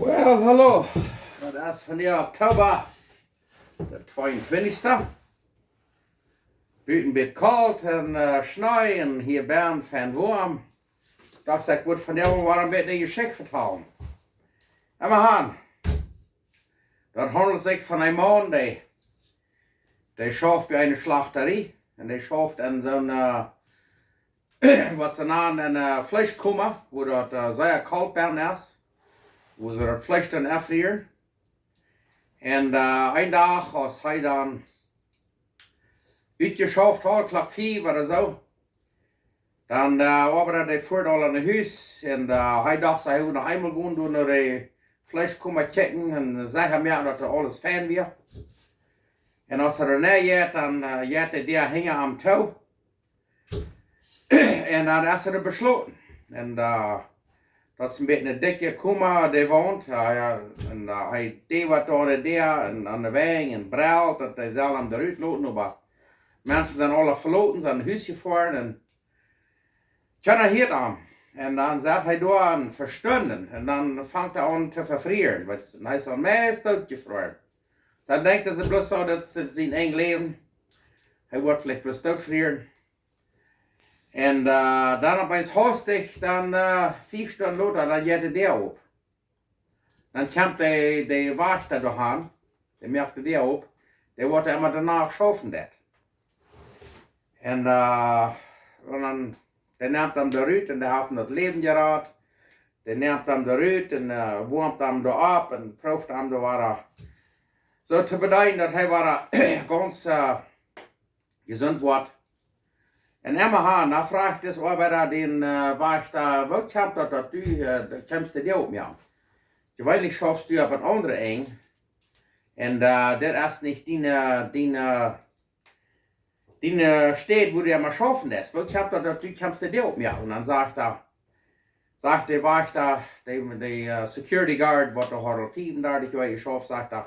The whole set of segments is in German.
Well, hallo. Dat is van de oktober, de 22e. Buiten een beetje koud en sneeuw en hier bent van warm. Dacht ik moet van jou wel een beetje je schik vertellen. En we gaan. Dat handelt zich van een man die schafft bij een slachterie. En die schafft in zo'n, wat ze noemen, een vleeskommer, wo dat zeer koud bent is. Wo ze dat vlees dan afvrieren. En een dag als hij dan uitgeschaft had, klok 4 of zo, dan waren hij voordeel aan het huis. En hij dacht, hij wil nog eenmaal gaan door naar de vleeskommer kijken en zeggen meer dat er alles fijn was. En als hij ernaar gaat, dan gaat hij daar hingen aan touw. En dan is hij er besloten. En dat is een beetje een dikke komma die woont. En hij deed wat aan de weg en brelt, dat hij zelf hem eruit laten. Maar mensen zijn alle verloten, zijn een huisje voor en kunnen hier aan. En dan zet hij door aan verstunden en dan vangt hij aan te vervrieren. En hij is al meest uitgevroren. Dan denkt hij bloß zo dat het zijn eigen leven. Hij wordt vielleicht bloß uitvrieren. En dan opeens hastig, dan 5 stunden later, dan gaat hij daar op. Dan komt de wachter doorheen, die merkte daar op, die wordt immer daarna schaffen dat. En dan, die neemt hem eruit en die heeft hem het leven geraad. Die neemt hem eruit en warmt hem erop en proeft hem er zo te bedenken dat hij ganz gezond wordt. En Emma dan vraagt dus arbeider den wachter, wo kommt dat du, kommst du dir op mir? Gewöhnlich schaffst du aber andere eng. En dat is niet die steht, wo du immer schaffen lässt. Wo kommt dat du kommst du dir op mir? Und dann sagt der wachter, der security guard, wat er had 35 jaar geschafft, sagt er,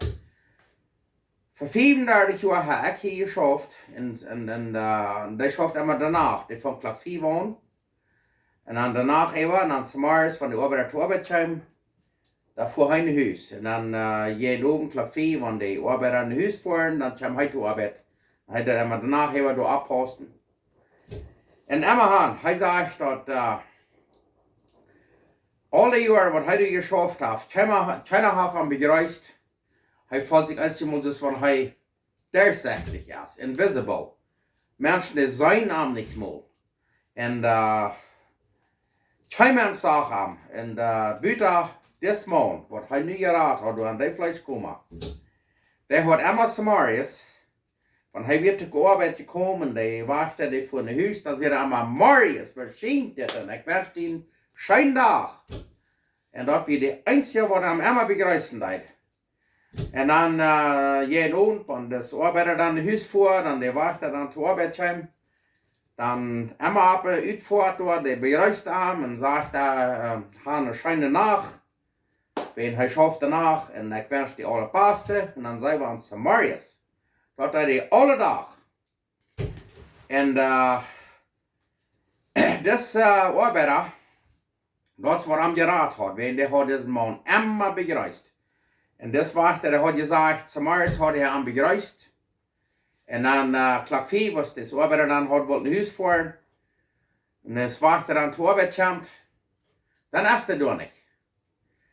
voor 35 jaar heb ik hier geschafft en die schafft immer danach. Die van klok 4 woon. En dan daarna even, en dan s'morgens van de arbeider tot arbeidstime, daar voor hij naar huis. En dan je oben klok 4, wanneer de arbeider naar huis voeren, dan kwam hij tot arbeid. Hij dat immer danach even door afposten. En immer hij zegt dat alle jaren wat hij geschafft heeft, keiner heeft hem begreist. Hij voelt zich eenmaal dus van hij durchsichtig is, invisible. Mensen die zijn hem niet meer. En kein Mensch sagt hem. En buiten dit man, wat hij nu geraad had door aan die vlees komen. Die had immer Samarius. Van hij werd te arbeid gekomen, die wachte die voor een huis. Dan zei hij immer, Marius, wat schijnt dit? En ik wens die schijn dag. En dat was de einzige wat hem immer begrijpen deed. En dan jeden Abend, wenn das Arbeiter dann in Haus fuhr, dann der Wachter dann zur Arbeit kam, dann immer ab uitfahrt dort, der bereist am und sagt, eine schöne Nacht, wenn er schafft danach, und ich wünsche die allerbeste, und dann sei wir uns zu Marius. Dort er die alle Tag. Und das Arbeiter, das war am Gerat hat, wenn der hat diesen Mann immer begeistert. En das wachter, der hat gesagt, Samarius hat er am begreist. En dan klok 4 was das Arbeiter dann hat wollte ein Haus fahren. Und das wachter dann zur Arbeit kommt, dann ist er doch nicht.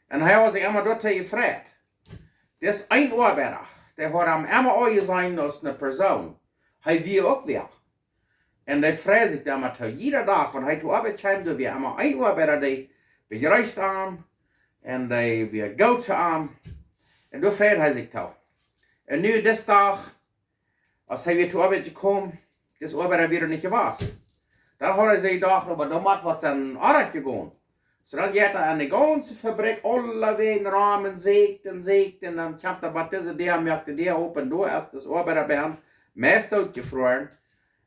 Und er hat sich immer dort gefragt. Das ein Arbeiter, der hat am immer angesehen als eine Person. Er will auch wer. Und der fragt sich immer jeder Tag, wenn er zur Arbeit kommt, da wir immer ein Arbeiter, der begreist haben. Und der wir Geld zu haben. En då freder hij zich toch. En nu des dag, als hij weer te arbeid gekomen, des arbeider weer niet was. Dan had hij zich gedacht, maar dan moet wat zijn arbeid gegaan. So dan gaat hij aan de ganze Fabrik alle wegen ramen sägt en dan komt er wat deze der, merkte der op en door is des arbeider bij hem meest uitgevroren.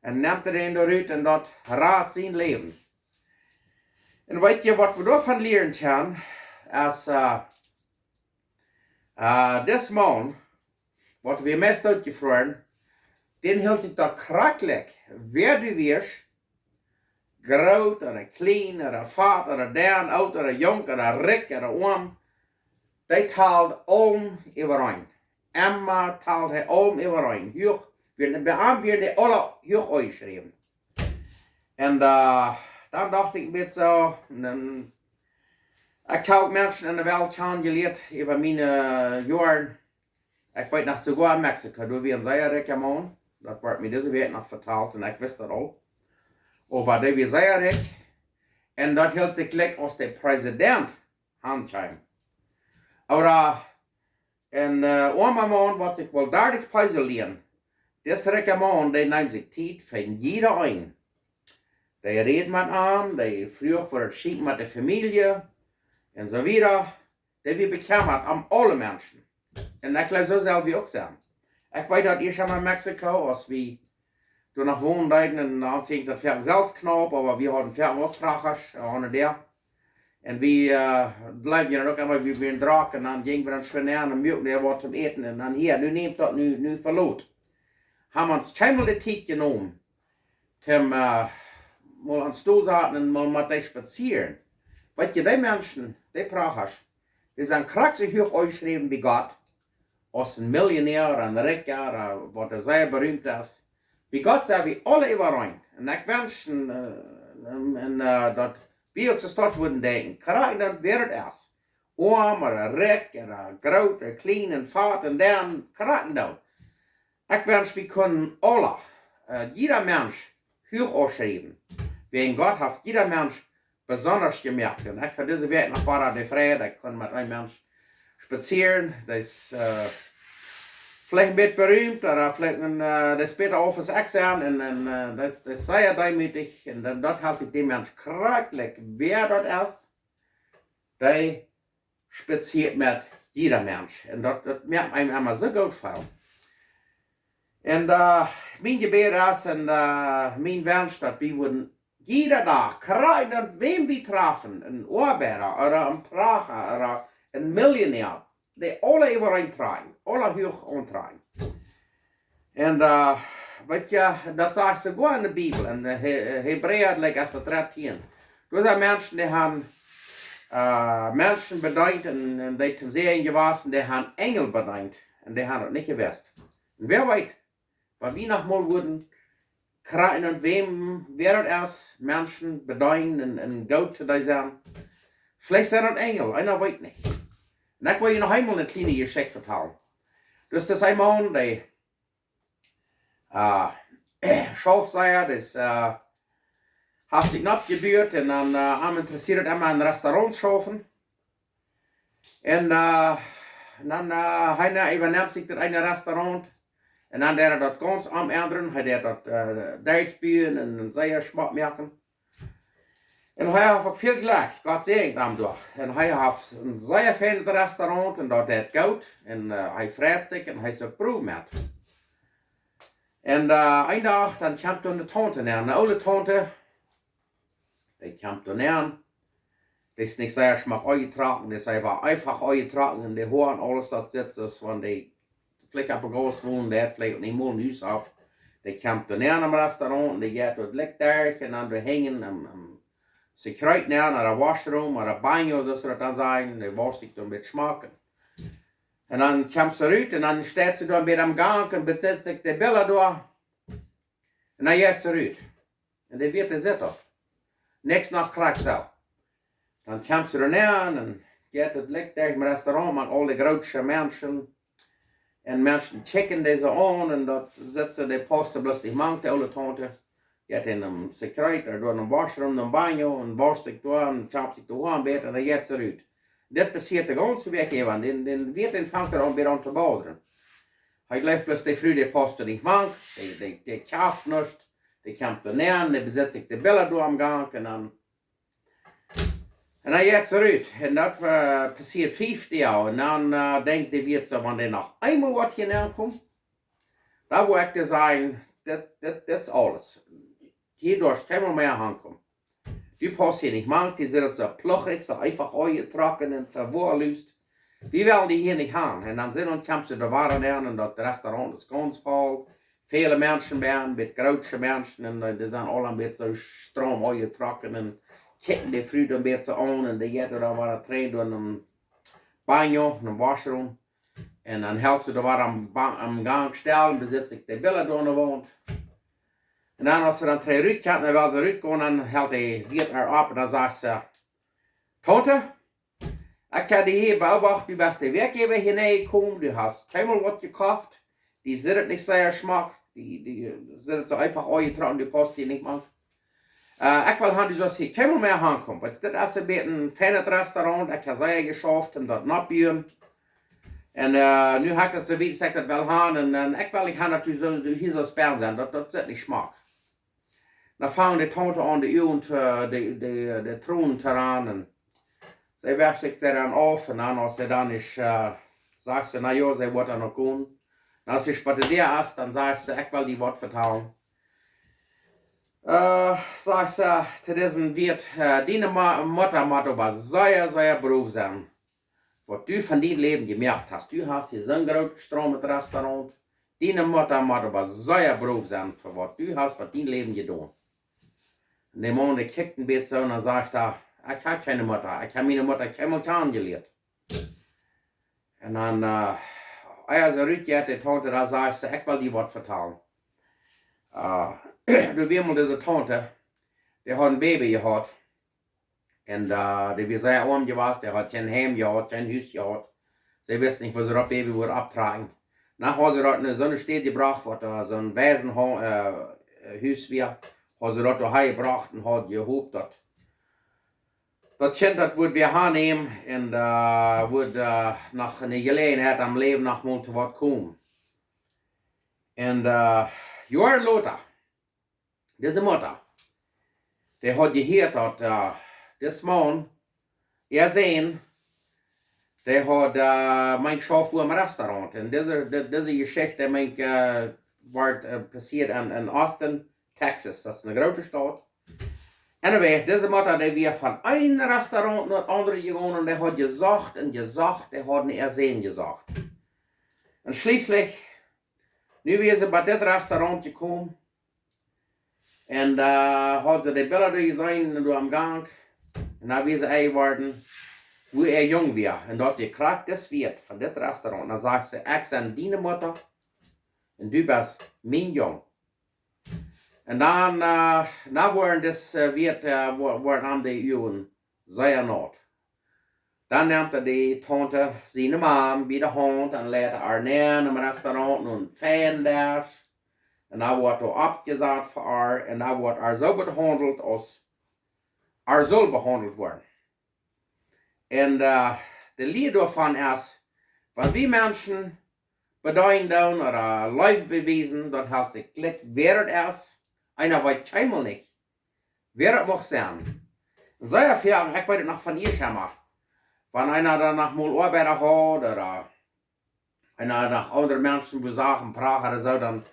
En neemt er een eruit en dat raadt zijn leven. En weet je wat we daarvan leren gaan, als this man, wat we meest uitgevroren, den hield zich dat krakkelijk, wer du wirst, groot, oder klein, oder fat, oder dern, oud, oder jong, oder rik, oder arm, die talt allem überein. Emma talt hij allem überein. Hier, wir haben die alle hier geschrieben. Und dann dachte ich mir so, ich habe Menschen in der Welt kennengelernt über meine Jahre. Ich weiß noch sogar in Mexiko, da wir ein sehr reicher Mann. Das wird mir diese Welt noch vertalt und ich wusste das auch. Aber der war sehr reich. Und das hält sich gleich aus dem Präsident handschreiben. Aber in einem Mann, was ich wohl dadurch präsentieren, das reiche Mann, der nimmt sich Zeit für jeder ein. Der redet mit an, der früher verschiebt mit der Familie und so weiter. Der wird bekümmert um alle Menschen. Und ich glaube, so soll wir auch sein. Ich weiß, dass ich schon mal in Mexiko, als wir da noch wohnen, und dann sind das Pferd selbst knapp, aber wir hatten Pferd auch Trachers, ohne der. Und wir bleiben ja auch immer wie ein Drachen, und dann gingen wir dann schweren und Milch, der war zum Eten, und dann hier, nu nehmt das, nu verlot. Haben wir uns keinmal die Zeit genommen, zum mal ans Stoß hatten und mal mit euch spazieren. Weißt du, die Menschen, die Trachers, die sind kratzig hoch ausgeschrieben wie Gott. Als ein Millionär, ein Reicher, was er sehr berühmt ist. Wie Gott sagt, wie alle überein. Und ich wünsche, dass wir uns das würden denken. Gerade das wäre es. Arm, oder reich, oder groß, oder klein, und fat, und dann, gerade das. Ich wünsche, wir können alle, jeder Mensch, hoch ausschreiben. Wegen Gott hat jeder Mensch besonders gemerkt. Und ich für diese Welt nach Vater der Freude, ich kann mit einem Mensch spazieren, das ist vielleicht ein bisschen berühmt, oder vielleicht das später auf das Examen, und das ist sehr demütig, und dann dort hat sich der Mensch krank, wer dort ist, der spaziert mit jeder Mensch. Und das merkt einem immer so gut gefallen. Und mein Gebet ist, und mein Wunsch, dass wir würden jeder Tag, gerade wem wir treffen, ein Arbeiter, oder ein Pracher, oder ein Millionär, die alle überein tragen, alle hoch antragen. Und weet je, dat zegt ze gewoon in de Bibel, in de Hebräer, like als het 13. Er zijn mensen die hebben Menschen bedankt en die te sehen gewesen, die hebben Engel bedankt en die hebben het niet gewusst. En wer weet, wat we nog mal würden, krijgen und wem während erst Menschen bedanken en Gott zu sein. Vielleicht sind das Engel, einer weiß nicht. Und ich will Ihnen noch einmal eine kleine Geschichte vertellen. Das ist ein Mann, der Schafseier, das hat sich abgebührt und dann haben interessiert immer ein Restaurant schaffen. Und dann einer übernimmt sich das eine Restaurant und dann der das ganz am ändern, hat er das durchspielen und sehr Schmack machen. Und hij heeft veel geluk, Gott segnet hem door. En hij heeft een zeer fijn restaurant en dat deed goed. En hij freut zich en hij is ook proef met. En een dag dan kwam toen de tante neer, een oude tante. Die kwam toen neer. Die is niet zeer smaak uitgetragen, die zei wel einfach uitgetragen. En die horen alles dat zit, dus van die vlek op een groot wonen, die had vlek niet meer een huis af. Die kwam toen neer in het restaurant en die gaat het licht daar en dan we hingen. Ze kruidt naar een washroom, naar een banjo, zoals ze dat dan zeggen. Die was zich dan een beetje smaken. En dan komt ze eruit en dan staat ze dan bij am gang en bezet zich de billen door. En dan gaat ze eruit. En die wordt er zitten. Niks nog krijgt ze. Dan komt ze er neer en gaat het licht tegen het restaurant met al die grootste mensen. En mensen checken deze aan en dat zetten de posten bloos mank, de oude tante. Gaat in een secret, door een washroom, een banjo, en wascht zich door, en chapt zich door, en beter, en dan gaat ze eruit. Dit passiert de ganze week even, den wird vangt er aan weer aan te bouwen. Hij blijft plus de vroeg de posten niet mank, de kaft niet, de komt er neer, de bezet zich de billen door am gang, en dan hij gaat ze eruit. En dat passiert 50 jaar, en dan denkt de wirt zo, wanneer nog eenmaal wat hier komt, dan wil ik te zeggen, dat is alles. Hierdurch kann man mehr rankommen. Die passieren nicht manch, die sind so plochig, so einfach eingetrocknet und verwurlust. Die wollen die hier nicht haben. Und dann sind und kommen sie da waren und das Restaurant ist ganz voll. Viele Menschen werden, mit großen Menschen, und die sind alle ein bisschen so stramm eingetrocknet und kicken die früh ein bisschen an und die geht da mal ein Train durch und Banjo, een washroom. En dan helpt ze er wat am gang stellen, bezit ik de billen door woont. En dan als ze dan 3 uur gaat, dan wil ze eruit gaan, dan helpt hij weer haar op en dan zegt ze, Tante, ik heb die hier beobacht, die beste werkgever hierheen komen, du hast keinmal wat gekauft, die zit het niet sehr smak, die zit het zo einfach uitgetragen, die post die niet maakt. Ik wil gaan, dus hier keinmal meer aankomen, want dit is een beetje een fijn restaurant, ik heb zeer geschaft om dat napburen. En nu heb ik het zo weten, ik dat wel gaan, en ik wil gaan dat hier zo spelen zijn, dat zit niet smak. Dan vangen de tante aan de uur de troon te aan, en zij werkt zich eraan af, en dan als ze dan is, zegt ze, nou ja, zij wordt er nog gaan. En als ze spatteert is, dan zegt ze, ik wil die wat vertellen. Zegt ze, het is een wiert, die moeder moet aber zeer beroep zijn. Wat du van die leven gemerkt hast, du hast hier zo'n groot gestroomd restaurant, die moeder moet aber zeer beroep zijn voor wat du hast van die leven gedaan. En die man die kijkt een beetje zo en dan zegt hij, ik heb geen moeder, ik heb mijn moeder keinmal aangeleerd. En dan, als ze uitgaat, die tante, dan zegt ze, ik wil die wat vertellen. Du wiemel deze tante, die had een baby gehad. En die was zeer arm geweest, die had geen heim gehad, geen huis gehad. Ze wist niet, waar ze dat baby would abtragen. Dan had ze dat in zo'n stad gebracht, wat zo'n Waisenhuis weer. Had ze dat doorheen gebracht en had gehoopt dat dat kind dat would weer aannemen en would nog een gelegenheid am leven nog moeten wat komen. En jaren later, deze moeder, die had gehoord dat deze man, zijn, die had mijn chef voor een restaurant. En deze geschichte wordt passiert in Austin, Texas. Dat is een grote stad. Anyway, deze moeder die weer van een restaurant naar het andere gegaan en die had gezocht en gezocht, die had niet erzien gezocht. En schließlich, nu weer ze bij dit restaurant gekomen en had ze de billen gezien door am gang en dan weer ze geworden, hoe jong weer en dat je krijgt das wird van dit restaurant. Dan zegt ze, ik ben die moeder en du bent mijn jong. En dan, worden dus worden aan de uren zeer nood. Dan neemt de tante zijn man bij de hand en laat haar neer in het restaurant en fijn daar. En dan wordt er opgezet voor haar en dan wordt haar zo behandeld als haar zal behandeld worden. En de lied daarvan is, van wie mensen beduiden doen of live bewijzen, dat heeft zich klik wer het is. Einer weiß keinmal nicht, wer das mag sein. Und so ja viel, ich weiß es noch von ihr schon mal. Wenn einer dann noch mal Arbeiter hat, oder einer nach anderen Menschen, die sagen, Prager oder so, dann,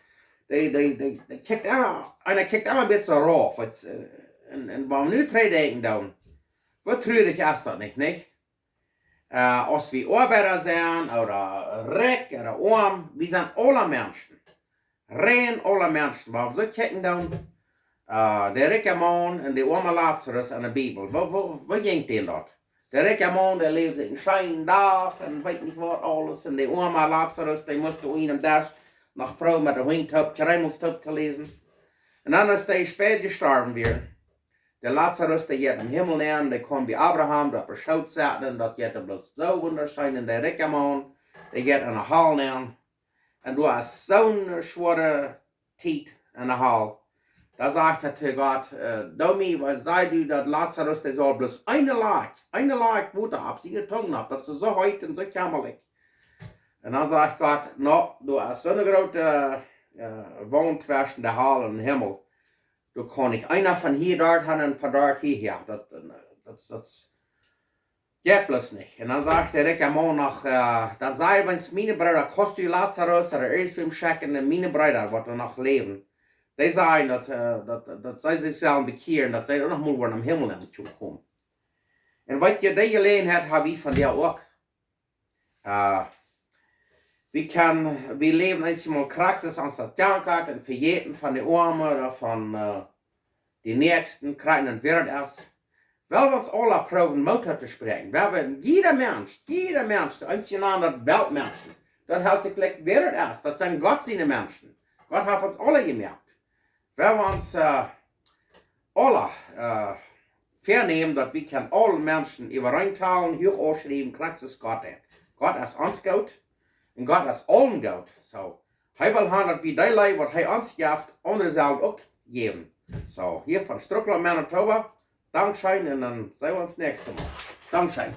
einer kickt immer ein bisschen rauf. Und wenn wir nu 3 denken, dann, wat treurig ist das nicht? Als wir Arbeiter sind, oder reich, oder arm, wir sind alle Menschen. Rein alle Menschen, waar we zo kijken dan, de rijke man en de arme Lazarus in de Bijbel, wat denkt die dat? De rijke man, die leefde in schijn dag en weet niet wat alles, en de arme Lazarus, die moest in hem daar nog vrouw met de wingtop, kruimelstop te lezen. En dan is hij spät gestorven weer. De Lazarus, die gaat in de hemel neer, die kwam bij Abraham, dat beschoot zaten, en dat gaat bloß zo wunderschijn, en de rijke man, die gaat in de hal neer. En du hast zo'n schwere tijd in de hal. Da sagt er zu Gott, Domi, was sei du, dat Lazarus, der soll bloß eine Laag Wutter ab, seine Tongue ab, das ist so heut und so kämmerlich. Und dann sagt Gott, no, du hast so eine große Wand zwischen der Hal und dem Himmel. Du kannst nicht einer von hier dort hin und von dort hierher. Das geht bloß nicht. Und dann sagt der Rick Mann noch, dann sei, wenn es meine Brüder, kostet du Lazarus oder erst im Schecken, meine Brüder, die noch leben. Die sagen, dass sie sich selber bekehren, dass sie auch noch mal am Himmel kommen. Und was ihr die Gelegenheit habe ich von dir auch. Wir leben einmal Praxis an der Dankart und verjeten von den Armen oder von den Nächsten, kriegen und wird erst. weil wir uns alle proben, Mutter zu sprechen. Weil wir, jeder Mensch, der einzelne Weltmenschen, das hält sich gleich während erst. Das sind Gott seine Menschen. Gott hat uns alle gemerkt. Weil wir uns alle vernehmen, dass wir können alle Menschen übereinteilen, hoch ausschreiben, Christus Gott hat. Gott ist uns gut und Gott ist allen gut. So, er will haben, dass wir die Leute, was er uns gibt, andere selber auch geben. So, hier von Struckler, Manitoba, Dankeschön und dann sehen wir uns nächstes Mal. Dankeschön.